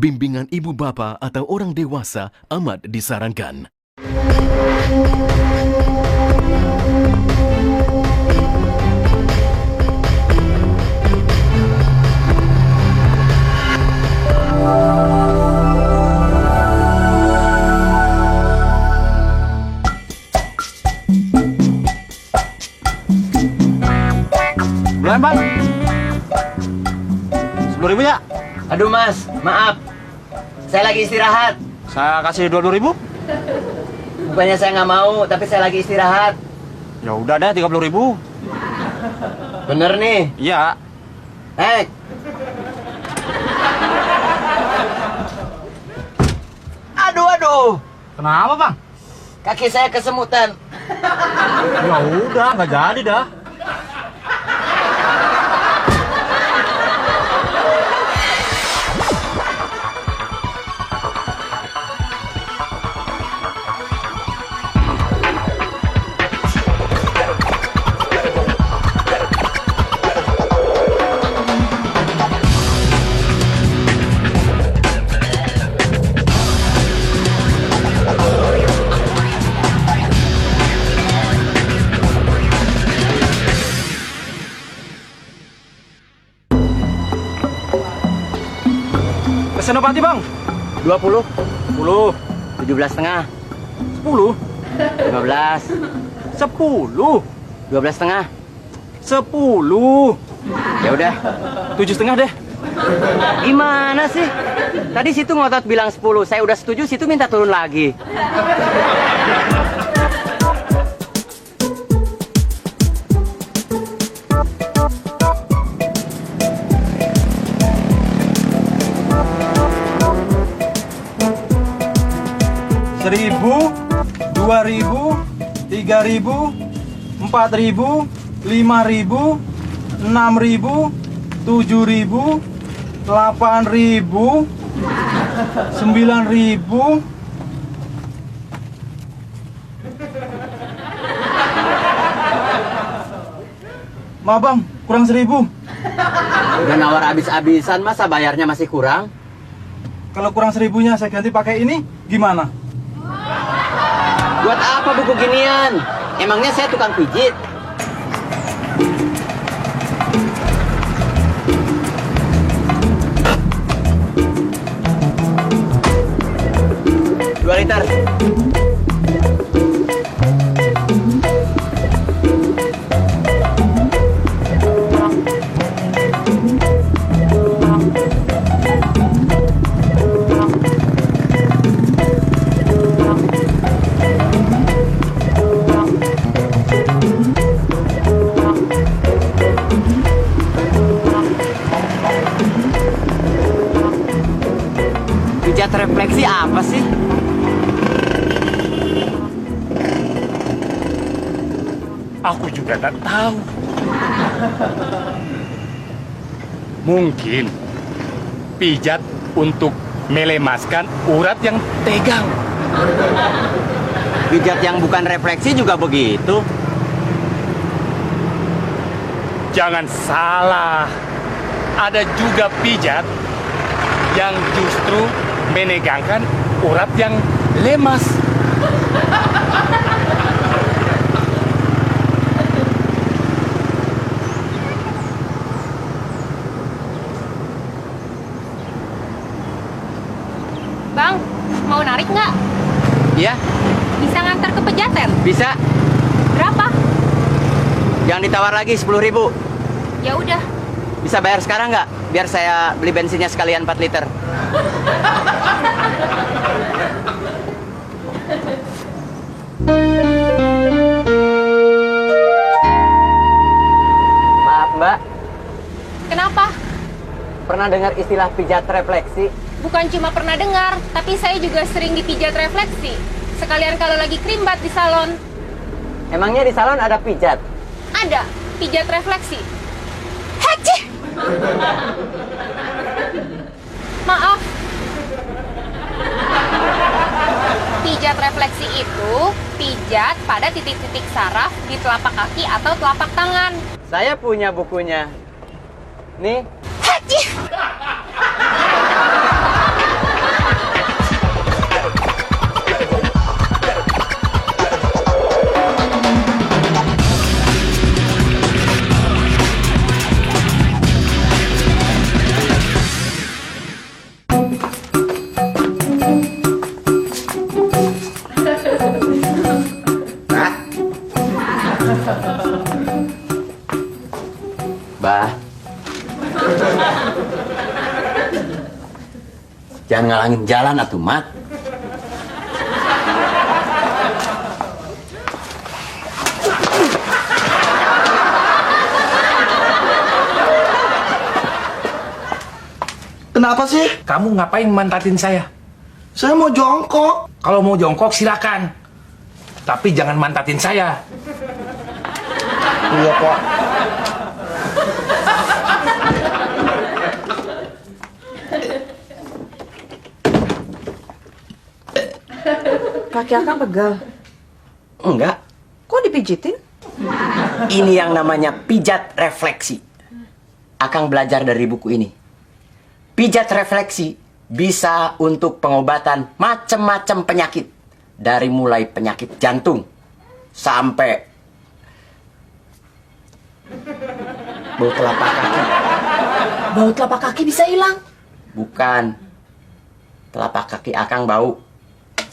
bimbingan ibu bapa atau orang dewasa amat disarankan. Bulan bang, 10.000 ya? Aduh mas, maaf. Saya lagi istirahat. Saya kasih 20.000. Bukannya saya nggak mau, tapi saya lagi istirahat. Ya udah deh 30.000. Bener nih. Iya. Aduh. Kenapa bang? Kaki saya kesemutan. Ya udah, nggak jadi dah. Senopati bang? 20, 10, 17,5, 10, 15, 10, 12,5. 10, Ya udah. 7,5 deh. Gimana sih? Tadi situ ngotot bilang 10, saya udah setuju, situ minta turun lagi. Seribu, 2.000, 3.000, 4.000, 5.000, 6.000, 7.000, 8.000, 9.000. Ma bang, kurang 1.000. Udah nawar abis-abisan, masa bayarnya masih kurang? Kalau kurang 1.000-nya saya ganti pakai ini, gimana? Buat apa buku ginian? Emangnya saya tukang pijit? Dua liter. Pijat refleksi apa sih? Aku juga tak tahu. Mungkin pijat untuk melemaskan urat yang tegang. Pijat yang bukan refleksi juga begitu. Jangan salah. Ada juga pijat yang justru menegangkan urat yang lemas. Bang, mau narik nggak? Ya, Bisa ngantar ke Pejaten? bisa. Berapa? Jangan ditawar lagi 10.000. Ya udah. Bisa bayar sekarang nggak? Biar saya beli bensinnya sekalian 4 liter. Maaf Mbak, Kenapa? pernah dengar istilah pijat refleksi? Bukan cuma pernah dengar, tapi saya juga sering dipijat refleksi. Sekalian kalau lagi krimbat di salon. Emangnya di salon ada pijat? Ada, pijat refleksi. Hacih! Maaf. Pijat refleksi itu pijat pada titik-titik saraf di telapak kaki atau telapak tangan. Saya punya bukunya. Nih. Hacih! Bah. Jangan ngalangin jalan atuh, Mat. Kenapa sih? Kamu ngapain mantatin saya? Saya mau jongkok. Kalau mau jongkok silakan. Tapi jangan mantatin saya. Iya, Pak. Kaki Akang pegal. Enggak. Kok dipijitin? Ini yang namanya pijat refleksi. Akang belajar dari buku ini. Pijat refleksi bisa untuk pengobatan macam-macam penyakit. Dari mulai penyakit jantung sampai bau telapak kaki. Bau telapak kaki bisa hilang. Bukan. Telapak kaki Akang bau.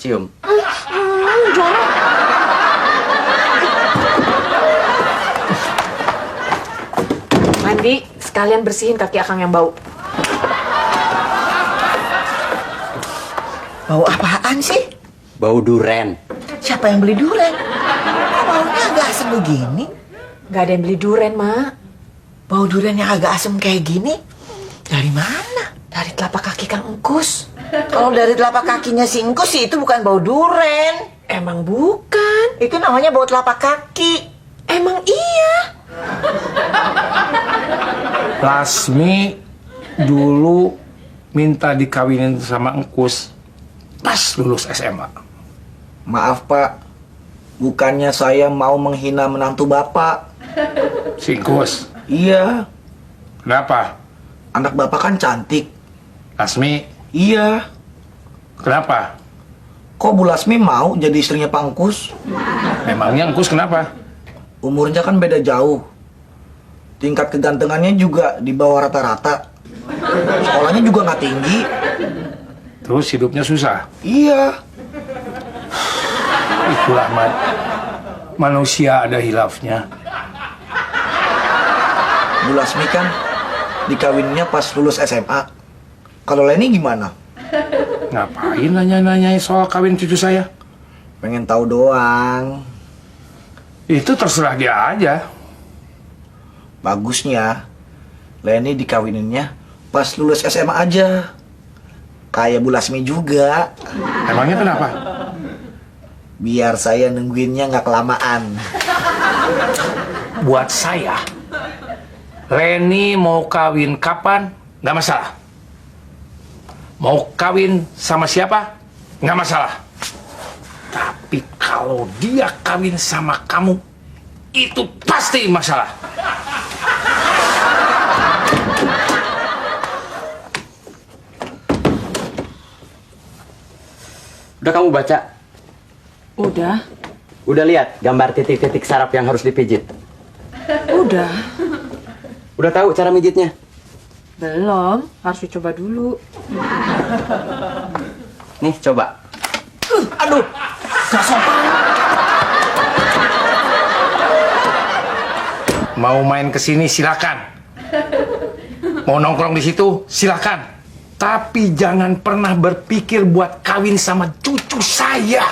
Cium. Jorok. Mandi, sekalian bersihin kaki Akang yang bau. Bau apaan sih? Bau duren. Siapa yang beli duren? Kok baunya agak asem begini? Gak ada yang beli duren, Mak. Bau duren yang agak asem kayak gini? Dari mana? Dari telapak kaki Kang Engkus. Kalau dari telapak kakinya si Engkus sih itu bukan bau duren. Emang bukan. Itu namanya bau telapak kaki. Emang iya. Lasmi dulu minta dikawinin sama Engkus pas lulus SMA. Maaf, Pak. Bukannya saya mau menghina menantu Bapak. Si Engkus. Iya, Kenapa? anak Bapak kan cantik. Lasmi, Iya. kenapa? Kok Bu Lasmi mau jadi istrinya Pak Engkus? Memangnya Engkus kenapa? Umurnya kan beda jauh. Tingkat kegantengannya juga di bawah rata-rata. Sekolahnya juga nggak tinggi. Terus hidupnya susah. Iya. Itulah, Mat. Manusia ada hilafnya. Bu Lasmi kan dikawinnya pas lulus SMA. Kalau Leni gimana? Ngapain nanya-nanyain soal kawin cucu saya? Pengen tahu doang. Itu terserah dia aja. Bagusnya Leni dikawininnya pas lulus SMA aja. Kayak Bu Lasmi juga. Emangnya kenapa? Biar saya nungguinnya nggak kelamaan. Buat saya, Leni mau kawin kapan, nggak masalah. Mau kawin sama siapa, nggak masalah. Tapi kalau dia kawin sama kamu, itu pasti masalah. Udah kamu baca? Udah. Udah lihat gambar titik-titik saraf yang harus dipijit? Udah. Udah tahu cara mijitnya? Belum. Harus dicoba dulu. Nih, coba. Aduh, nggak sopan. Mau main kesini silakan. Mau nongkrong di situ silakan. Tapi jangan pernah berpikir buat kawin sama cucu saya.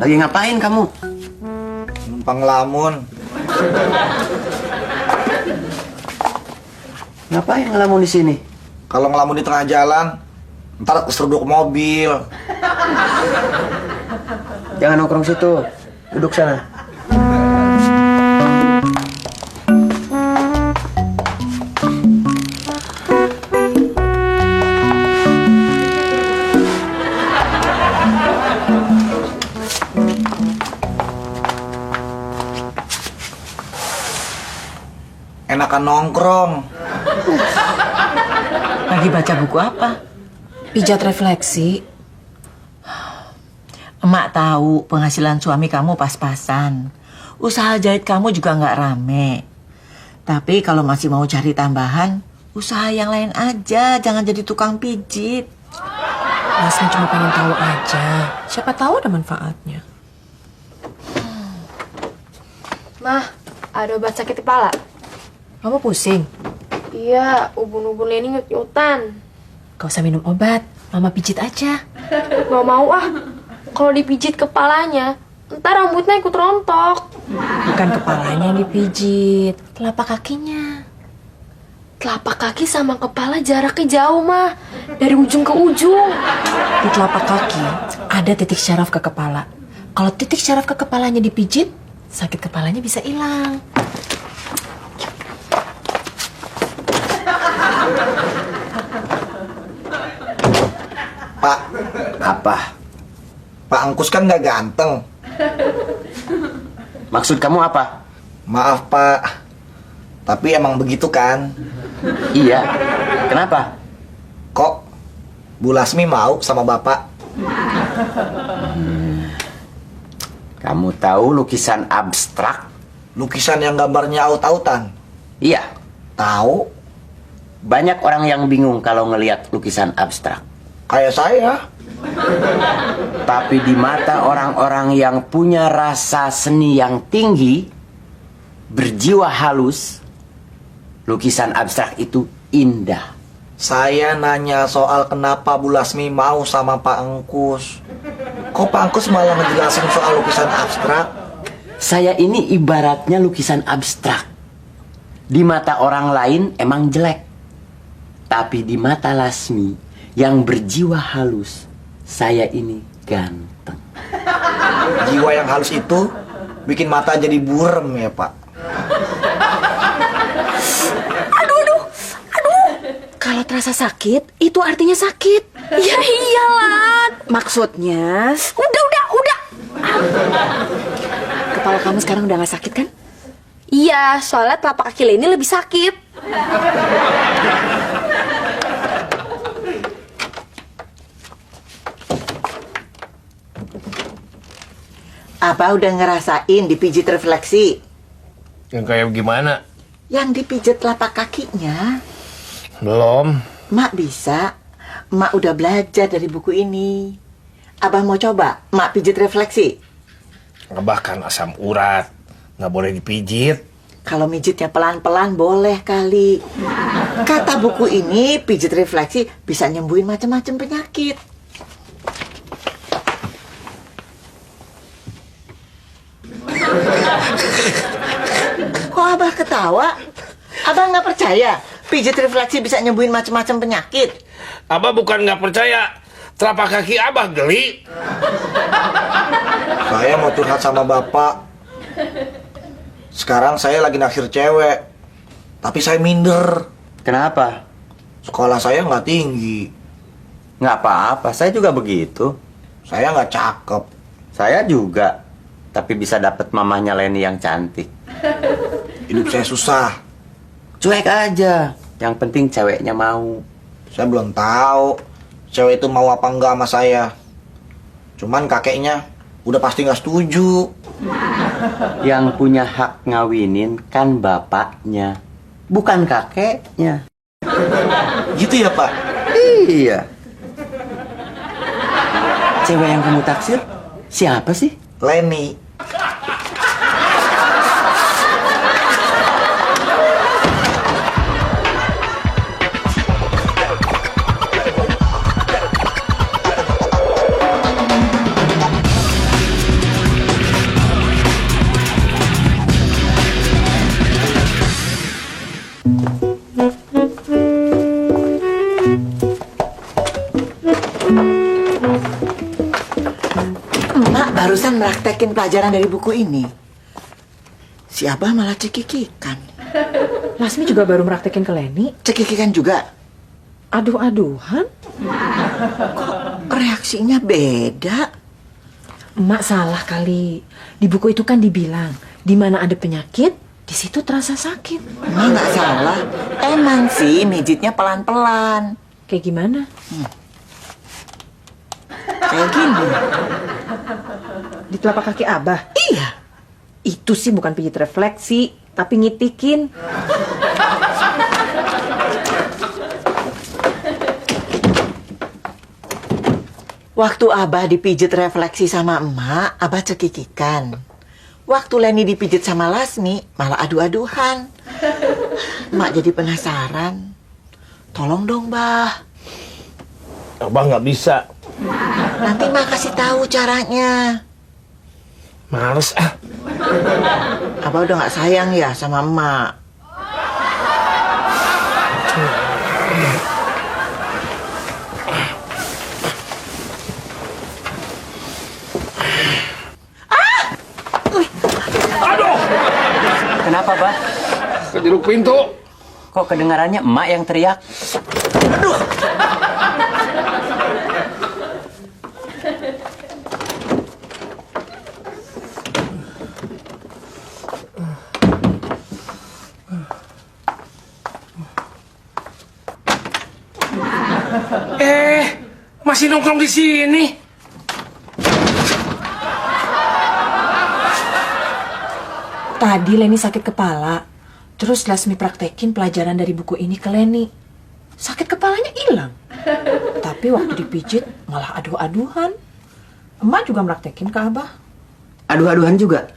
Lagi ngapain kamu? Numpang ngelamun. Ngapain ngelamun di sini? Kalau ngelamun di tengah jalan, ntar keseruduk mobil. Jangan nongkrong situ. Duduk sana. makan nongkrong. Lagi baca buku apa? Pijat refleksi. Emak tahu penghasilan suami kamu pas-pasan. Usaha jahit kamu juga nggak rame. Tapi kalau masih mau cari tambahan, usaha yang lain aja. Jangan jadi tukang pijit. Lasmi cuma pengen tahu aja. Siapa tahu ada manfaatnya. Mah, ada obat sakit kepala? Kamu pusing? Iya, ubun-ubun Leni nyut-nyutan. Gak usah minum obat. Mama pijit aja. Gak mau ah. Kalau dipijit kepalanya, ntar rambutnya ikut rontok. Bukan kepalanya yang dipijit, telapak kakinya. Telapak kaki sama kepala jaraknya jauh, Mah. Dari ujung ke ujung. Di telapak kaki ada titik syaraf ke kepala. Kalau titik syaraf ke kepalanya dipijit, sakit kepalanya bisa hilang. Pak, Apa? Pak Angkus kan nggak ganteng. Maksud kamu apa? Maaf Pak, tapi emang begitu kan? Iya. Kenapa? Kok Bu Lasmi mau sama Bapak? Kamu tahu lukisan abstrak? Lukisan yang gambarnya aut-autan? Iya. Tahu? Banyak orang yang bingung kalau ngelihat lukisan abstrak. Kayak saya. Tapi di mata orang-orang yang punya rasa seni yang tinggi, berjiwa halus, lukisan abstrak itu indah. Saya nanya soal kenapa Bu Lasmi mau sama Pak Angkus. Kok Pak Angkus malah ngejelasin soal lukisan abstrak? Saya ini ibaratnya lukisan abstrak. Di mata orang lain emang jelek. Tapi di mata Lasmi yang berjiwa halus, saya ini ganteng. Jiwa yang halus itu bikin mata jadi burem ya Pak. Kalau terasa sakit, itu artinya sakit. Ya iyalah. Maksudnya, Udah. kepala kamu sekarang udah gak sakit kan? Iya, soalnya telapak kaki Leni lebih sakit. Apa udah ngerasain dipijit refleksi? Yang kayak gimana? Yang dipijit telapak kakinya. Belum. Mak bisa. Mak udah belajar dari buku ini. Abah mau coba Mak pijit refleksi? Abah kan asam urat, nggak boleh dipijit. Kalau mijitnya pelan-pelan boleh kali. Kata buku ini pijit refleksi bisa nyembuhin macam-macam penyakit. Kok Abah ketawa? Abah nggak percaya pijit refleksi bisa nyembuhin macam-macam penyakit? Abah bukan nggak percaya, telapak kaki Abah geli. Saya mau curhat sama Bapak. Sekarang saya lagi naksir cewek. Tapi saya minder. Kenapa? Sekolah saya nggak tinggi. Nggak apa-apa, saya juga begitu. Saya nggak cakep. Saya juga. Tapi bisa dapat mamahnya Leni yang cantik. Hidup saya susah. Cuek aja. Yang penting ceweknya mau. Saya belum tahu cewek itu mau apa enggak sama saya. Cuman kakeknya udah pasti nggak setuju. Yang punya hak ngawinin kan bapaknya, bukan kakeknya. Gitu ya Pak? Iya. Cewek yang kamu taksir siapa sih? Leni. Emak barusan meraktekin pelajaran dari buku ini. Si Abah malah cekikikan. Lasmi juga baru meraktekin ke Leni. Cekikikan juga. Aduh-aduhan. Reaksinya beda. Emak salah kali. Di buku itu kan dibilang, di mana ada penyakit, di situ terasa sakit. Emak nggak salah. Emang sih mijitnya pelan-pelan. Kayak gimana? Kayak gini. Di telapak kaki Abah? Iya. Itu sih bukan pijit refleksi, tapi ngitikin. Waktu Abah dipijit refleksi sama emak, Abah cekikikan. Waktu Leni dipijit sama Lasmi, malah adu-aduhan. Emak jadi penasaran. Tolong dong, Bah. Abah nggak bisa. Nanti Mak kasih tahu caranya. Males ah. Abah udah nggak sayang ya sama emak. Aduh! Kenapa, Bah? Kejeruk pintu. Kok kedengarannya emak yang teriak? Masih nongkrong di sini. Tadi Leni sakit kepala, terus Lasmi praktekin pelajaran dari buku ini ke Leni. Sakit kepalanya hilang. Tapi waktu dipijit malah adu-aduhan. Emak juga praktekin ke Abah. Aduh-aduhan juga.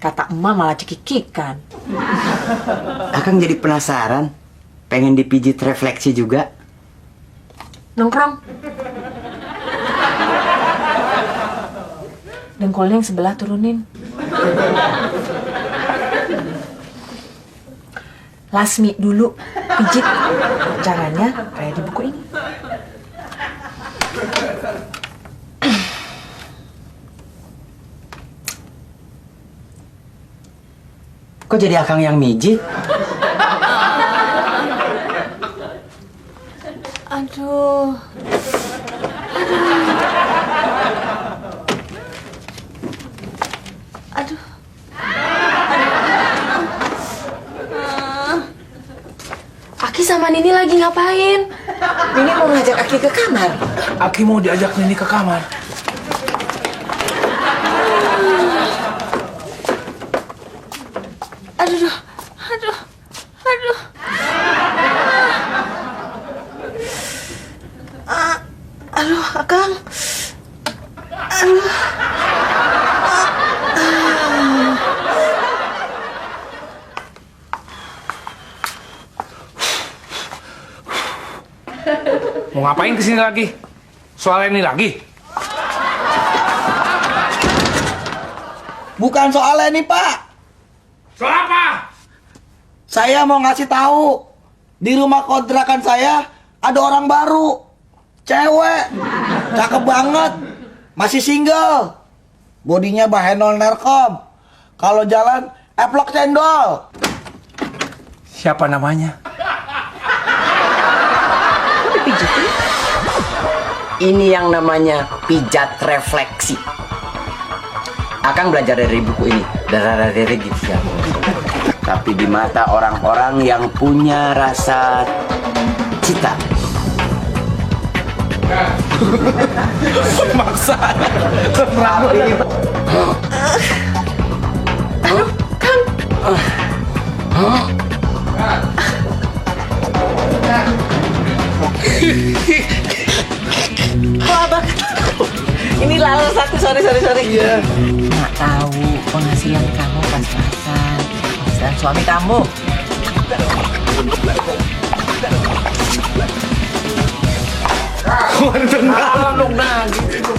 Kata emak malah cekikikan. Akang jadi penasaran. Pengen dipijit refleksi juga. Nongkrong. Dengkolnya yang sebelah turunin. Lasmi dulu pijit. Caranya kayak di buku ini. Kok jadi akang yang mijit? Aduh. Aduh. Aki sama Nini lagi ngapain? Nini mau ngajak Aki ke kamar. Aki mau diajak Nini ke kamar. Aduh. Aduh. Aduh. Aduh, Akang. Aduh. Mau ngapain kesini lagi? Soal ini lagi? Bukan soal ini, Pak. Soal apa? Saya mau ngasih tahu. Di rumah kontrakan saya ada orang baru. Cewek. Cakep banget. Masih single. Bodinya bahenol nerkom. Kalau jalan, eplok cendol. Siapa namanya? Ini yang namanya pijat refleksi. Akang belajar dari buku ini. Dari gitu ya. Tapi di mata orang-orang yang punya rasa cita. Maksa. Tapi Kok Abah? Ini lalu satu, sorry. Iya. Mak tahu penghasilan kamu pas-pasan. Penghasilan suami kamu. Waduh, dong, nah, gitu.